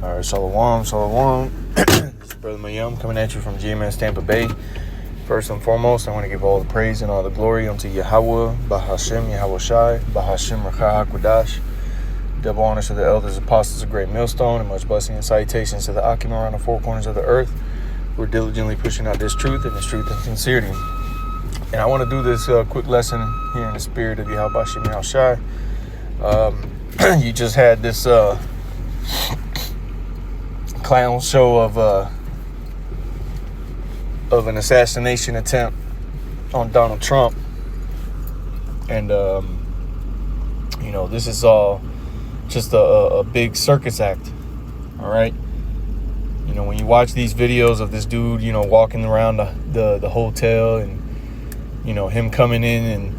All right, Shalom, Shalom. This is Brother Mayum coming at you from GMS Tampa Bay. First and foremost, I want to give all the praise and all the glory unto Yahweh, Bahashem, Yahweh Shai, Bahashem, Rakah HaKodash. Double honors to the elders, apostles of Great Millstone, and much blessing and salutations to the Akim around the four corners of the earth. We're diligently pushing out this truth and sincerity. And I want to do this quick lesson here in the spirit of Yahweh Shem, Yahweh Shai. You just had this clown show of an assassination attempt on Donald Trump, and this is all just a big circus act. All right, when you watch these videos of this dude walking around the hotel, and him coming in and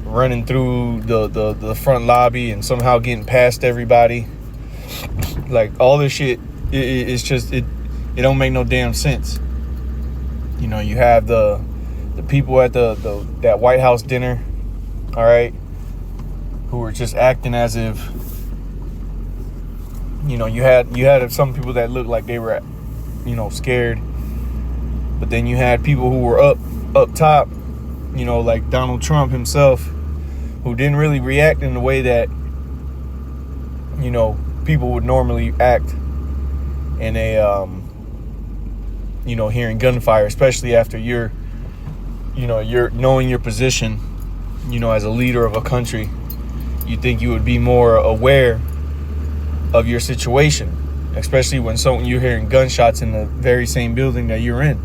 running through the front lobby and somehow getting past everybody. Like, all this shit, it's just, it don't make no damn sense. You have the people at that White House dinner, all right, who were just acting as if, you had some people that looked like they were, scared. But then you had people who were up top, like Donald Trump himself, who didn't really react in the way that, people would normally act in a, hearing gunfire, especially after you're knowing your position, as a leader of a country. You think you would be more aware of your situation, especially when you're hearing gunshots in the very same building that you're in.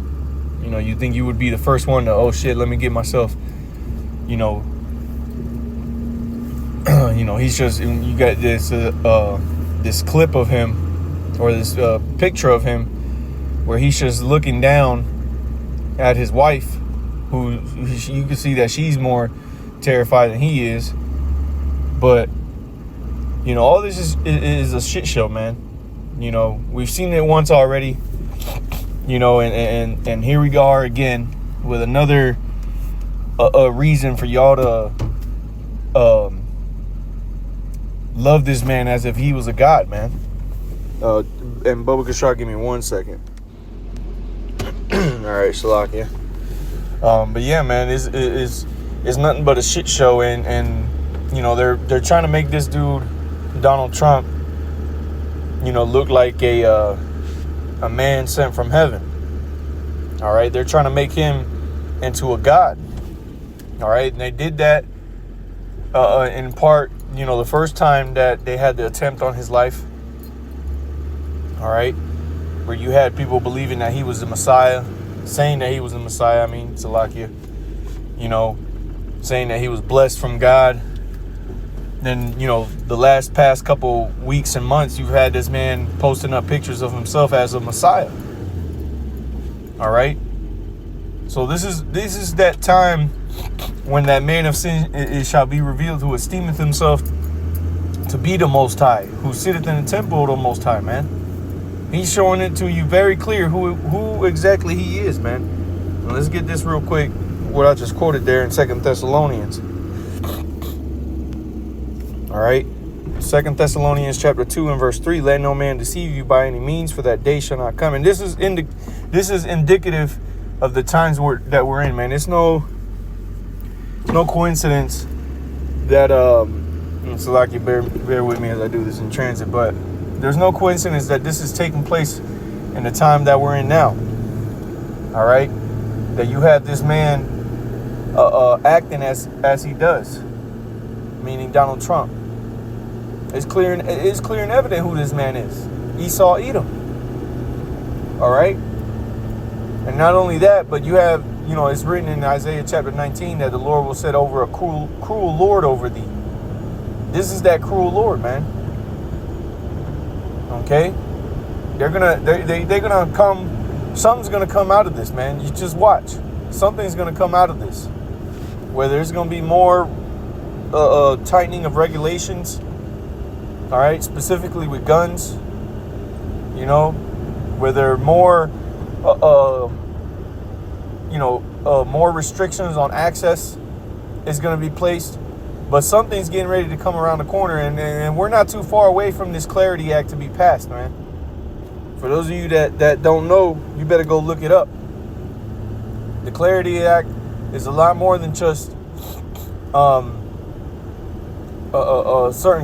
You think you would be the first one to, oh shit, let me get myself, he's just, you got this clip of him, or this picture of him, where he's just looking down at his wife, who you can see that she's more terrified than he is. But all this is a shit show, man. We've seen it once already, and here we are again with another a reason for y'all to love this man as if he was a god, man. And Bubba Kashar, give me 1 second. All right, Shalakia. But yeah, man, it's nothing but a shit show, and they're trying to make this dude Donald Trump, look like a man sent from heaven. All right, they're trying to make him into a god. All right, and they did that in part, the first time that they had the attempt on his life. All right, where you had people believing that he was the Messiah, saying that he was the Messiah. Salakia, saying that he was blessed from God. Then, the past couple weeks and months, you've had this man posting up pictures of himself as a Messiah. All right. So this is that time when that man of sin it shall be revealed, who esteemeth himself to be the Most High, who sitteth in the temple of the Most High, man. He's showing it to you very clear who exactly he is, man. Now let's get this real quick, what I just quoted there in 2 Thessalonians. All right. 2 Thessalonians chapter 2 and verse 3. Let no man deceive you by any means, for that day shall not come. And this is indicative of the times that we're in, man. It's no coincidence that so like you bear with me as I do this in transit, but there's no coincidence that this is taking place in the time that we're in now. All right, that you have this man acting as he does, meaning Donald Trump. It's clear and evident who this man is. Esau Edom. All right, and not only that, but you have, it's written in Isaiah chapter 19 that the Lord will set over a cruel Lord over thee. This is that cruel Lord, man. Okay, they're gonna come. Something's gonna come out of this, man. You just watch. Something's gonna come out of this. Whether there's gonna be more tightening of regulations. All right, specifically with guns. Whether more more restrictions on access is going to be placed. But something's getting ready to come around the corner, and we're not too far away from this Clarity Act to be passed, man. For those of you that don't know, you better go look it up. The Clarity Act is a lot more than just certain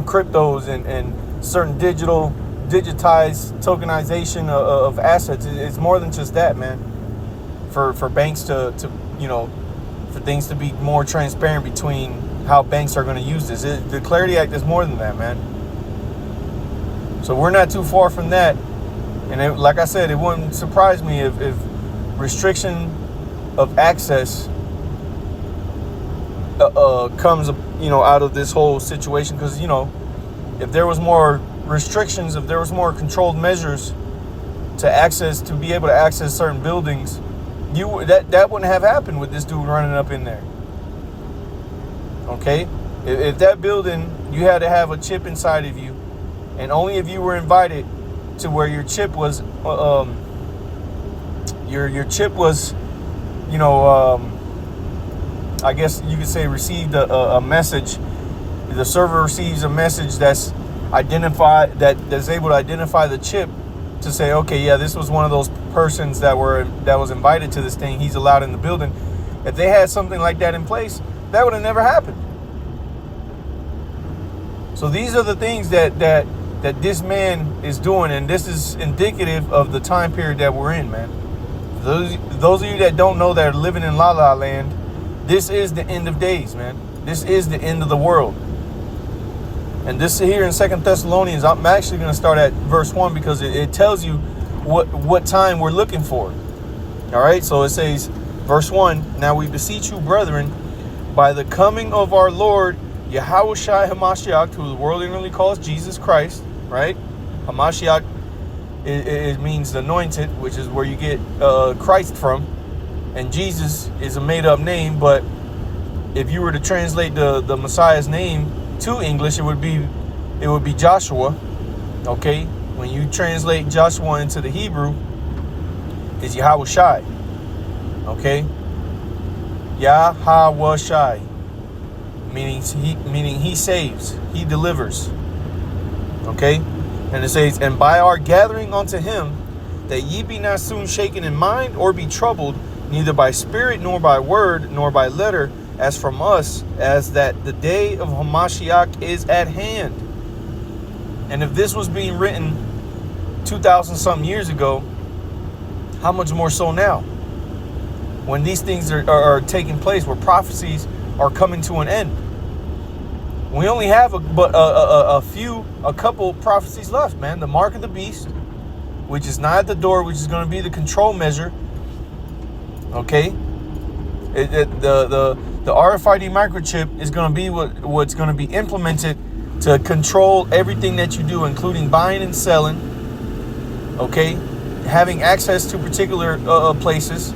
cryptos and certain digitized tokenization of assets. It's more than just that, man. For banks to for things to be more transparent between how banks are going to use this. The Clarity Act is more than that, man. So we're not too far from that. And like I said, it wouldn't surprise me if restriction of access comes out of this whole situation. Because if there was more restrictions, if there was more controlled measures to be able to access certain buildings, that wouldn't have happened with this dude running up in there. Okay, if that building, you had to have a chip inside of you, and only if you were invited to where your chip was your chip was I guess you could say received a message. The server receives a message that's able to identify the chip to say, okay, yeah, this was one of those persons that was invited to this thing. He's allowed in the building. If they had something like that in place, that would have never happened. So these are the things that this man is doing, and this is indicative of the time period that we're in, man. Those of you that don't know, that are living in La La Land, this is the end of days, man. This is the end of the world. And this here in 2 Thessalonians, I'm actually going to start at verse 1 because it tells you what time we're looking for. All right, so it says, verse 1, now we beseech you, brethren, by the coming of our Lord Yahushua HaMashiach, who the world inwardly calls Jesus Christ, right? HaMashiach, it means anointed, which is where you get Christ from. And Jesus is a made-up name, but if you were to translate the Messiah's name to English, it would be Joshua. Okay, when you translate Joshua into the Hebrew, it's Yahushai. Okay, Yahushai, meaning he saves, he delivers. Okay, and it says, and by our gathering unto him, that ye be not soon shaken in mind or be troubled, neither by spirit nor by word nor by letter, as from us, as that the day of Hamashiach is at hand. And if this was being written 2,000 something years ago, how much more so now? When these things are taking place, where prophecies are coming to an end. We only have a couple prophecies left, man. The mark of the beast, which is nigh at the door, which is going to be the control measure. Okay, the RFID microchip is going to be what's going to be implemented to control everything that you do, including buying and selling. Okay, having access to particular places,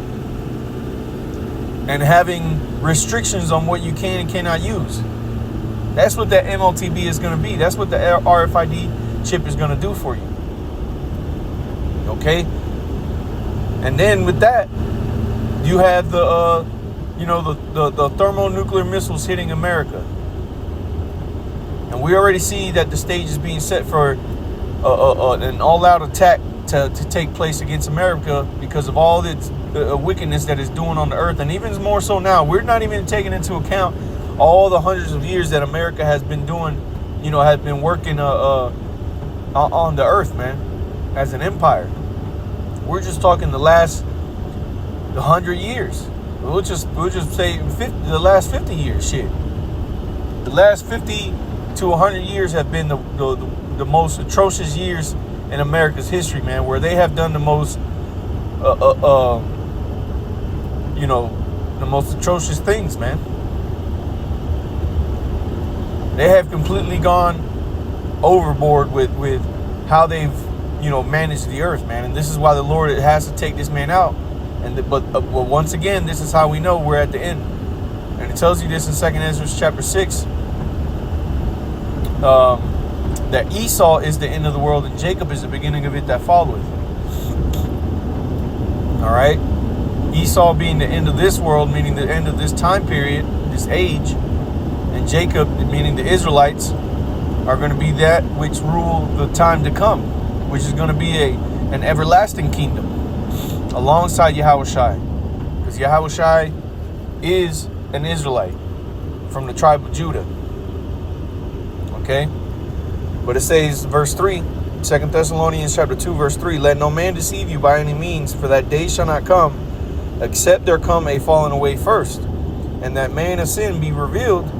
and having restrictions on what you can and cannot use. That's what that MOTB is going to be. That's what the RFID chip is going to do for you. Okay, and then with that, you have the thermonuclear missiles hitting America. And we already see that the stage is being set for an all-out attack to take place against America because of all its wickedness that it's doing on the earth. And even more so now, we're not even taking into account all the hundreds of years that America has been doing, has been working on the earth, man, as an empire. We're just talking the last 100 years. We'll just say the last 50 years. Shit, the last 50 to 100 years have been the most atrocious years in America's history, man. Where they have done the most, the most atrocious things, man. They have completely gone overboard with how they've managed the earth, man. And this is why the Lord has to take this man out. But once again, this is how we know we're at the end. And it tells you this in 2 Ezra chapter 6, that Esau is the end of the world and Jacob is the beginning of it that followeth. All right, Esau being the end of this world, meaning the end of this time period, this age, And Jacob, meaning the Israelites, are going to be that which rule the time to come, which is going to be an everlasting kingdom alongside Yahushai. Because Yahushai is an Israelite from the tribe of Judah. Okay? But it says, verse 3, 2 Thessalonians chapter 2, verse 3, let no man deceive you by any means, for that day shall not come, except there come a falling away first, and that man of sin be revealed,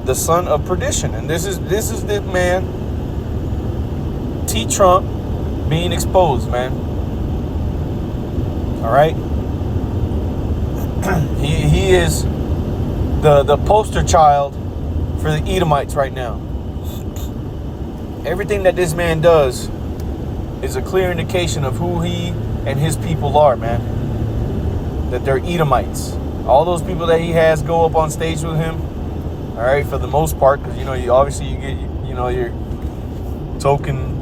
the son of perdition. And this is the man, T. Trump, being exposed, man. All right? he is the poster child for the Edomites right now. Everything that this man does is a clear indication of who he and his people are, man. That they're Edomites. All those people that he has go up on stage with him, all right, for the most part, because, you know, you get, you know, your token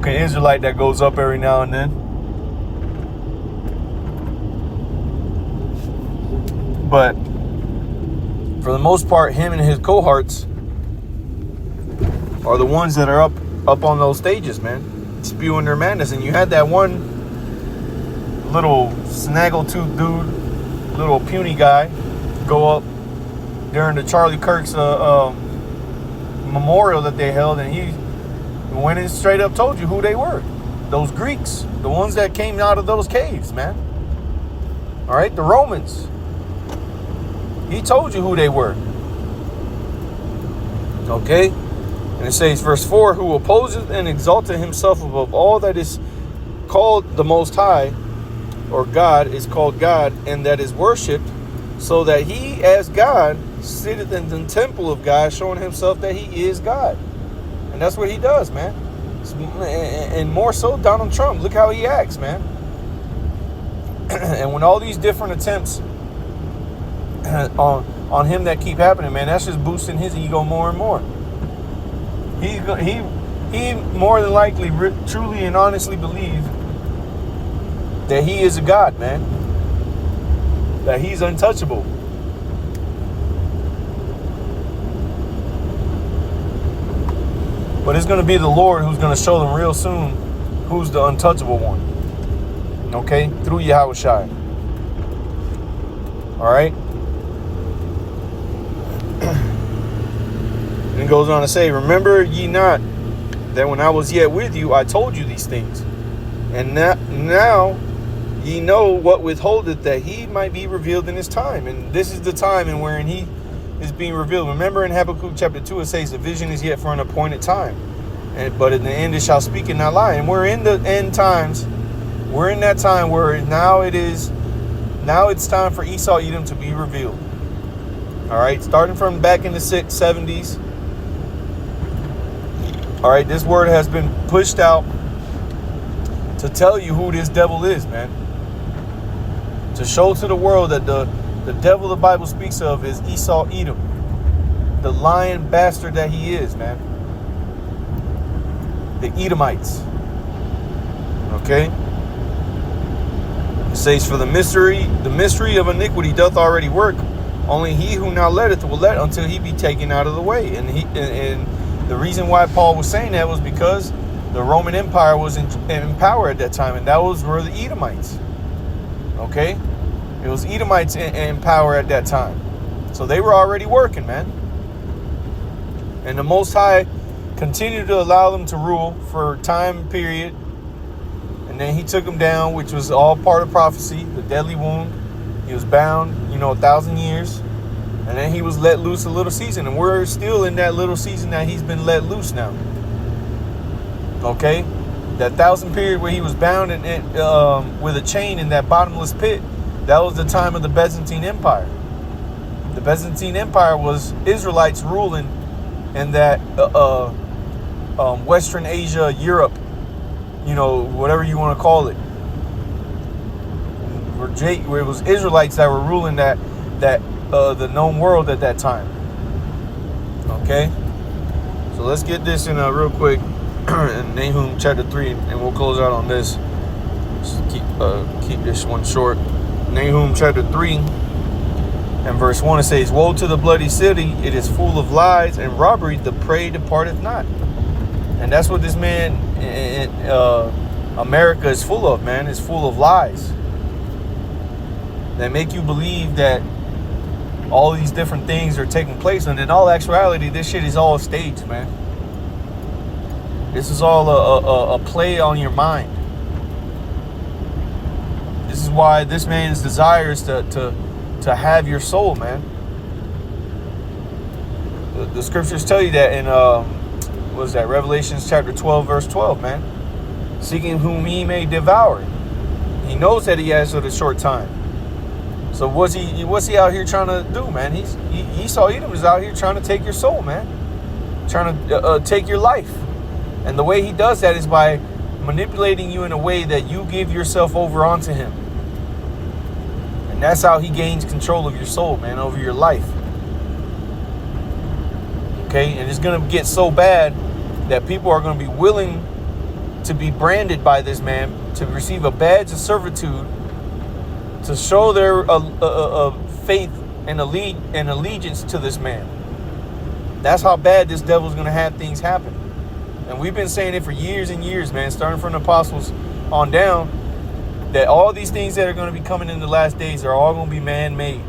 Israelite that goes up every now and then. But for the most part, him and his cohorts are the ones that are up on those stages, man, spewing their madness. And you had that one little snaggletooth dude, little puny guy, go up during the Charlie Kirk's memorial that they held, and he went and straight up told you who they were. Those Greeks, the ones that came out of those caves, man. All right, the Romans. He told you who they were. Okay? And it says, verse 4, who opposes and exalted himself above all that is called the Most High, or God, is called God, and that is worshipped, so that he, as God, sitteth in the temple of God, showing himself that he is God. And that's what he does, man. And more so, Donald Trump. Look how he acts, man. And when all these different attempts on him that keep happening, man, that's just boosting his ego more and more. He more than likely truly and honestly believes that he is a God, man. That he's untouchable. But it's going to be the Lord who's going to show them real soon who's the untouchable one. Okay? Through Yahushai. Alright? And it goes on to say, remember ye not that when I was yet with you, I told you these things. And now ye know what withholdeth, that he might be revealed in his time. And this is the time in wherein he is being revealed. Remember in Habakkuk chapter 2, it says the vision is yet for an appointed time. But in the end it shall speak and not lie. And we're in the end times. We're in that time where now it's time for Esau Edom to be revealed. All right, starting from back in the 70s. All right, this word has been pushed out to tell you who this devil is, man. To show to the world that the devil the Bible speaks of is Esau Edom. The lying bastard that he is, man. The Edomites. Okay? It says, for the mystery of iniquity doth already work. Only he who now letteth will let until he be taken out of the way. And the reason why Paul was saying that was because the Roman Empire was in power at that time, and that were the Edomites. Okay? It was Edomites in power at that time. So they were already working, man. And the Most High continued to allow them to rule for a time period. And then he took them down, which was all part of prophecy, the deadly wound. He was bound, 1,000 years. And then he was let loose a little season. And we're still in that little season that he's been let loose now. Okay? That 1,000 period where he was bound with a chain in that bottomless pit, that was the time of the Byzantine Empire. The Byzantine Empire was Israelites ruling in that Western Asia, Europe, whatever you want to call it. Where it was Israelites that were ruling the known world at that time. Okay? So let's get this in real quick in Nahum chapter 3, and we'll close out on this. Just keep this one short. Nahum chapter 3 And verse 1, it says, woe to the bloody city, it is full of lies and robbery, the prey departeth not. And that's what this man in America is full of, man. It's full of lies that make you believe that all these different things are taking place, and in all actuality, this shit is all staged, man. This is all a play on your mind. This is why this man's desire is to have your soul, man. The scriptures tell you that in what is that? Revelations chapter 12, verse 12, man. Seeking whom he may devour. He knows that he has a short time. So what's he out here trying to do, man? Esau Edom is out here trying to take your soul, man. Trying to take your life. And the way he does that is by manipulating you in a way that you give yourself over onto him. And that's how he gains control of your soul, man, over your life. Okay? And it's going to get so bad that people are going to be willing to be branded by this man, to receive a badge of servitude, to show their faith and allegiance to this man. That's how bad this devil's going to have things happen. And we've been saying it for years and years, man, starting from the apostles on down, that all these things that are going to be coming in the last days are all going to be man-made.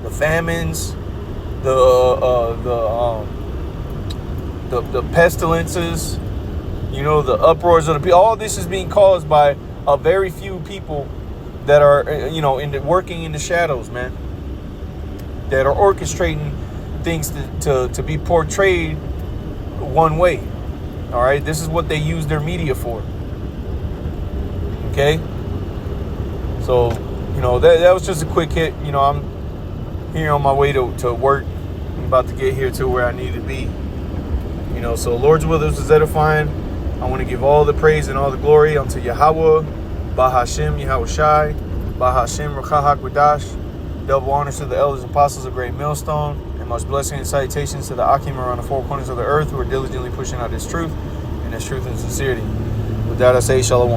The famines, the pestilences, you know, the uproars of the people. All this is being caused by a very few people that are, you know, working in the shadows, man, that are orchestrating things to be portrayed one way. All right, this is what they use their media for. Okay, so you know that was just a quick hit. You know, I'm here on my way to work. I'm about to get here to where I need to be. You know, so Lord's will is edifying. I want to give all the praise and all the glory unto Yahweh, Bahashem, Yahweh Shai, Bahashem, Rakah HaKodash. Double honors to the elders and apostles of Great Millstone, and much blessing and salutations to the Akim around the four corners of the earth who are diligently pushing out this truth and this truth and sincerity. With that, I say Shalom.